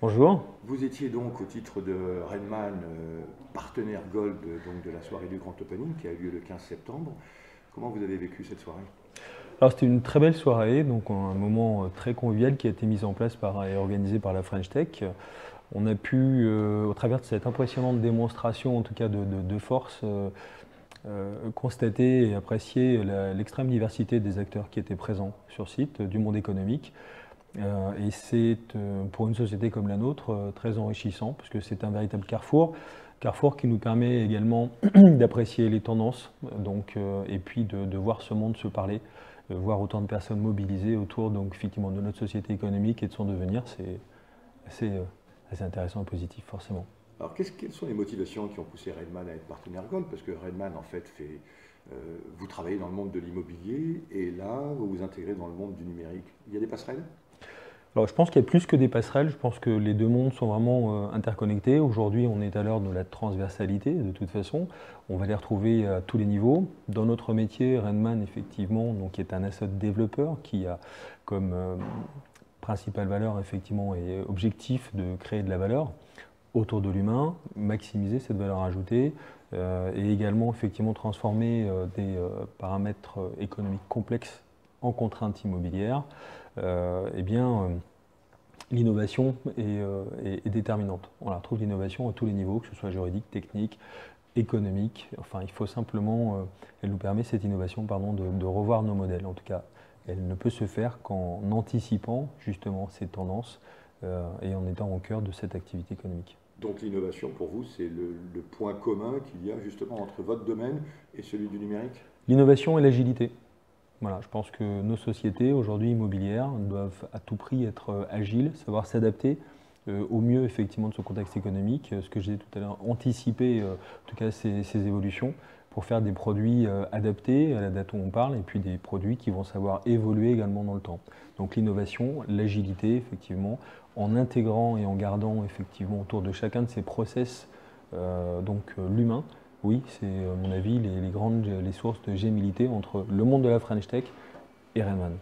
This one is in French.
Bonjour. Vous étiez donc au titre de Redman, partenaire Gold donc de la soirée du Grand Opening qui a eu lieu le 15 septembre. Comment vous avez vécu cette soirée? Alors c'était une très belle soirée, donc un moment très convivial qui a été mis en place et organisé par la French Tech. On a pu, au travers de cette impressionnante démonstration, en tout cas de force, constater et apprécier l'extrême diversité des acteurs qui étaient présents sur site, du monde économique. Et c'est, pour une société comme la nôtre, très enrichissant, parce que c'est un véritable carrefour qui nous permet également d'apprécier les tendances, et puis de voir ce monde se parler, voir autant de personnes mobilisées autour donc, effectivement, de notre société économique et de son devenir, c'est assez, assez intéressant et positif forcément. Alors quelles sont les motivations qui ont poussé Redman à être partenaire Gold? Parce que Redman en fait vous travaillez dans le monde de l'immobilier et là vous vous intégrez dans le monde du numérique. Il y a des passerelles? Alors je pense qu'il y a plus que des passerelles, je pense que les deux mondes sont vraiment interconnectés. Aujourd'hui on est à l'heure de la transversalité de toute façon, on va les retrouver à tous les niveaux. Dans notre métier, Redman effectivement donc, est un asset développeur qui a comme principale valeur effectivement et objectif de créer de la valeur autour de l'humain, maximiser cette valeur ajoutée et également effectivement transformer des paramètres économiques complexes en contraintes immobilières. Eh bien, l'innovation est déterminante. On la retrouve l'innovation à tous les niveaux, que ce soit juridique, technique, économique. Enfin, il faut simplement, elle nous permet cette innovation, pardon, de revoir nos modèles. En tout cas, elle ne peut se faire qu'en anticipant justement ces tendances et en étant au cœur de cette activité économique. Donc l'innovation pour vous c'est le point commun qu'il y a justement entre votre domaine et celui du numérique? L'innovation et l'agilité. Voilà, je pense que nos sociétés aujourd'hui immobilières doivent à tout prix être agiles, savoir s'adapter au mieux effectivement de ce contexte économique, ce que j'ai dit tout à l'heure, anticiper en tout cas ces évolutions pour faire des produits adaptés à la date où on parle et puis des produits qui vont savoir évoluer également dans le temps. Donc l'innovation, l'agilité effectivement, en intégrant et en gardant effectivement autour de chacun de ces process l'humain. Oui, c'est à mon avis les sources de gémilité entre le monde de la French Tech et Redman.